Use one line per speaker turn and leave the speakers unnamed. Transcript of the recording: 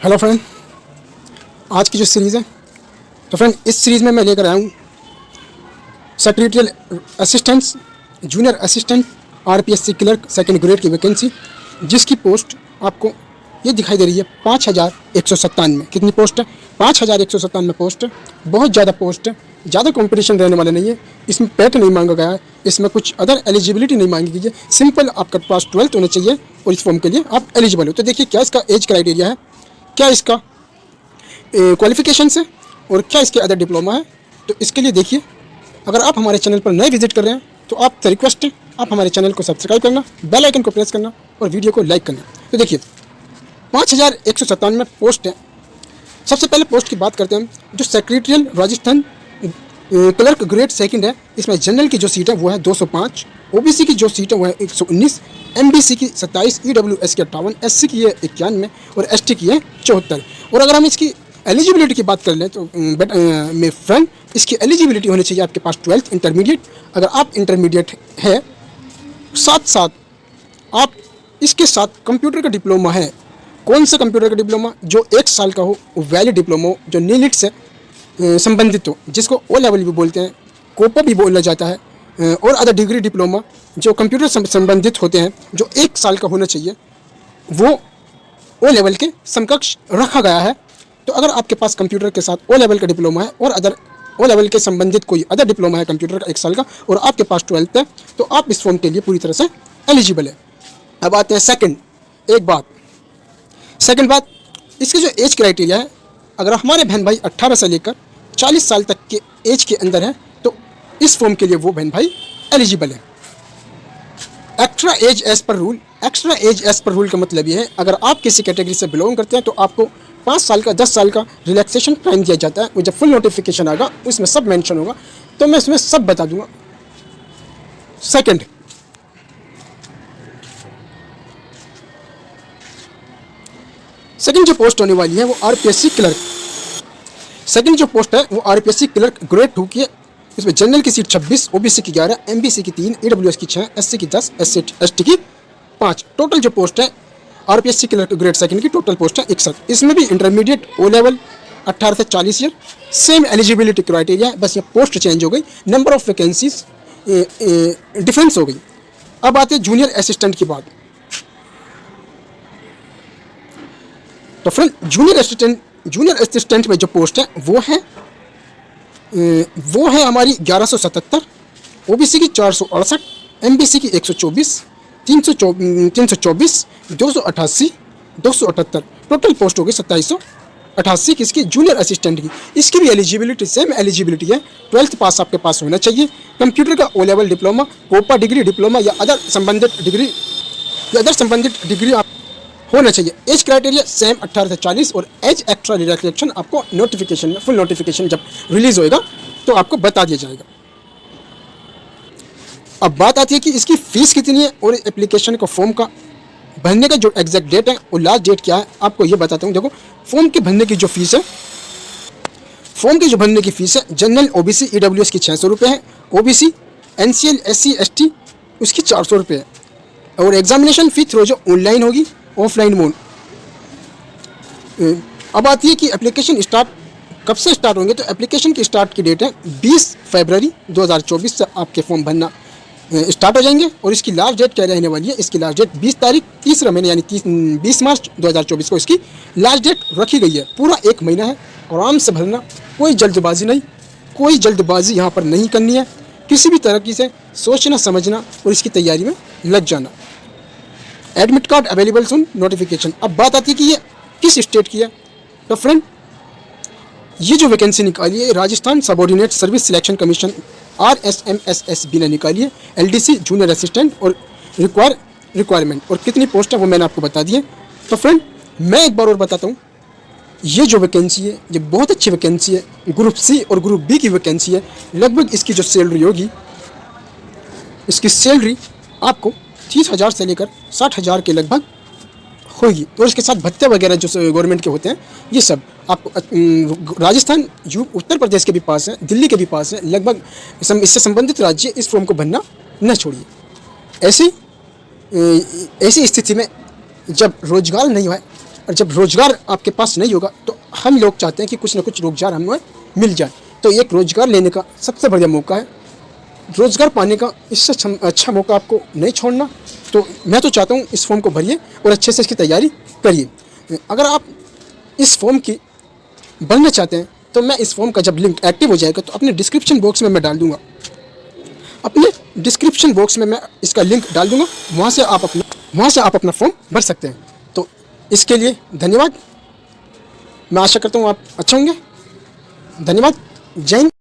Hello friend, आज की जो सीरीज़ है तो फ्रेंड इस सीरीज़ में मैं लेकर आया हूँ secretarial assistants junior assistant RPSC clerk second grade की वैकेंसी, जिसकी पोस्ट आपको ये दिखाई दे रही है 5197। कितनी पोस्ट है? 5197 पोस्ट है। बहुत ज़्यादा पोस्ट है, ज़्यादा कंपटीशन रहने वाला नहीं है। इसमें पैट नहीं मांगा गया है, इसमें कुछ अदर एलिजिबिलिटी नहीं मांगी गई है। सिंपल आपका पास 12th होना चाहिए और इस फॉर्म के लिए आप एलिजिबल हो। तो देखिए क्या इसका एज क्राइटेरिया है, क्या इसका क्वालिफिकेशंस है और क्या इसके अदर डिप्लोमा है। तो इसके लिए देखिए, अगर आप हमारे चैनल पर नए विजिट कर रहे हैं तो आपसे रिक्वेस्ट है आप हमारे चैनल को सब्सक्राइब करना, बेल आइकन को प्रेस करना और वीडियो को लाइक करना। तो देखिए 5197 में पोस्ट है। सबसे पहले पोस्ट की बात करते हैं जो secretarial Rajasthan clerk grade second है। इसमें जनरल की जो सीट है वो है 205, ओबीसी की जो सीट है वो है 119, एमबीसी की 27, ईडब्ल्यूएस की 58, एससी की है 91 और एसटी की है 74। और अगर हम इसकी एलिजिबिलिटी की बात कर लें तो मेरे फ्रेंड, इसकी एलिजिबिलिटी होनी चाहिए आपके पास 12th इंटरमीडिएट। अगर आप इंटरमीडिएट है, साथ साथ आप इसके साथ कंप्यूटर का डिप्लोमा है। कौन सा कंप्यूटर का डिप्लोमा? जो 1 साल का हो, वैलिड डिप्लोमा हो, जो नीलिट से संबंधित हो, जिसको ओ लेवल भी बोलते हैं, कोपा भी बोला जाता है, और अदर डिग्री डिप्लोमा जो कंप्यूटर संबंधित होते हैं, जो 1 साल का होना चाहिए, वो ओ लेवल के समकक्ष रखा गया है। तो अगर आपके पास कंप्यूटर के साथ ओ लेवल का डिप्लोमा है और अदर ओ लेवल के संबंधित कोई अदर डिप्लोमा है कंप्यूटर का 1 साल का, और आपके पास 12th है, तो आप इस फॉर्म के लिए पूरी तरह से एलिजिबल है। अब आते हैं सेकंड बात, इसके जो एज क्राइटेरिया है, अगर हमारे बहन भाई 18 से लेकर 40 साल तक के एज के अंदर है तो इस फॉर्म के लिए वो बहन भाई एलिजिबल है। एक्स्ट्रा एज एज पर रूल का मतलब ये है, अगर आप किसी कैटेगरी से बिलोंग करते हैं तो आपको 5 साल का 10 साल का रिलैक्सेशन टाइम दिया जाता है। वो जब फुल नोटिफिकेशन आएगा उसमें सब मेंशन होगा, तो मैं इसमें सब बता दूंगा। सेकंड जो पोस्ट होने वाली है वो आरपीएससी क्लर्क। सेकंड जो पोस्ट है वो आरपीएससी क्लर्क ग्रेड 2 की है। इसमें जनरल की सीट 26, ओबीसी की 11, एमबीसी की 3, ईडब्ल्यूएस की 6, एससी की 10, एसटी की 5। टोटल जो पोस्ट है आरपीएससी क्लर्क ग्रेड सेकंड की टोटल पोस्ट है 61। इसमें भी इंटरमीडिएट ओ लेवल 18 से 40 ईयर, सेम एलिजिबिलिटी क्राइटेरिया है, बस ये पोस्ट चेंज हो गई, नंबर ऑफ वैकेंसीज डिफरेंस हो गई। अब आते हैं जूनियर असिस्टेंट की बात। तो फ्रेंड जूनियर असिस्टेंट में जो पोस्ट है वो है हमारी 1177, ओबीसी की 468, एमबीसी की 124, 324, 288, 278। टोटल पोस्ट हो गई 2788 किसकी? जूनियर असिस्टेंट की। इसकी भी एलिजिबिलिटी सेम एलिजिबिलिटी है, 12th पास आपके पास होना चाहिए, कंप्यूटर का O level diploma, COPA degree diploma या अदर संबंधित डिग्री आप होना चाहिए। एज क्राइटेरिया सेम 18 से 40 और एज एक्स्ट्रा रिलैक्सेशन आपको नोटिफिकेशन में, फुल नोटिफिकेशन जब रिलीज होएगा तो आपको बता दिया जाएगा। अब बात आती है कि इसकी फीस कितनी है और एप्लीकेशन का फॉर्म का भरने का जो एग्जैक्ट डेट है और लास्ट डेट क्या है आपको ये बताता हूँ। देखो फॉर्म के भरने की जो फीस है, जनरल ओबीसी ईडब्ल्यूएस की 600 रुपये है, ओबीसी एनसीएल एससी एसटी उसकी 400 रुपये है, और एग्जामिनेशन फी थ्रू जो ऑनलाइन होगी, ऑफलाइन मोड। अब आती है कि एप्लीकेशन स्टार्ट कब से स्टार्ट होंगे। तो एप्लीकेशन की स्टार्ट की डेट है 20 फरवरी 2024 से आपके फॉर्म भरना स्टार्ट हो जाएंगे, और इसकी लास्ट डेट क्या रहने वाली है? इसकी लास्ट डेट 20 तारीख तीसरा महीने यानी 20 मार्च 2024 को इसकी लास्ट डेट रखी गई है। पूरा 1 महीना है, आराम से भरना, कोई जल्दबाजी यहाँ पर नहीं करनी है। किसी भी तरीके से सोचना समझना और इसकी तैयारी में लग जाना। एडमिट कार्ड अवेलेबल सुन नोटिफिकेशन। अब बात आती है कि ये किस स्टेट की है। तो फ्रेंड ये जो वैकेंसी निकाली है Rajasthan subordinate service selection commission RSMSSB ने निकाली है। LDC जूनियर असिस्टेंट और रिक्वायरमेंट और कितनी पोस्ट है वो मैंने आपको बता दी है। तो फ्रेंड मैं एक बार और बताता हूँ, ये जो वैकेंसी है ये बहुत अच्छी वैकेंसी है, ग्रुप C और ग्रुप B की वैकेंसी है। लगभग इसकी जो सैलरी होगी, इसकी सैलरी आपको 30,000 से लेकर 60,000 के लगभग होगी, और इसके साथ भत्ते वगैरह जो गवर्नमेंट के होते हैं ये सब आपको राजस्थान उत्तर प्रदेश के भी पास है, दिल्ली के भी पास है। लगभग इससे संबंधित राज्य इस फॉर्म को भरना न छोड़िए। ऐसी स्थिति में जब रोजगार नहीं है और जब रोज़गार आपके पास नहीं होगा तो हम लोग चाहते हैं कि कुछ ना कुछ रोज़गार हमें मिल जाए। तो एक रोज़गार लेने का सबसे बढ़िया मौका है, रोज़गार पाने का इससे अच्छा मौका आपको नहीं छोड़ना। तो मैं तो चाहता हूँ इस फॉर्म को भरिए और अच्छे से इसकी तैयारी करिए। अगर आप इस फॉर्म की भरना चाहते हैं तो मैं इस फॉर्म का जब लिंक एक्टिव हो जाएगा तो अपने डिस्क्रिप्शन बॉक्स में मैं डाल दूँगा, अपने डिस्क्रिप्शन बॉक्स में मैं इसका लिंक डाल दूँगा, वहाँ से आप अपना फॉर्म भर सकते हैं। तो इसके लिए धन्यवाद। मैं आशा करता हूँ आप अच्छे होंगे। धन्यवाद। जय हिंद।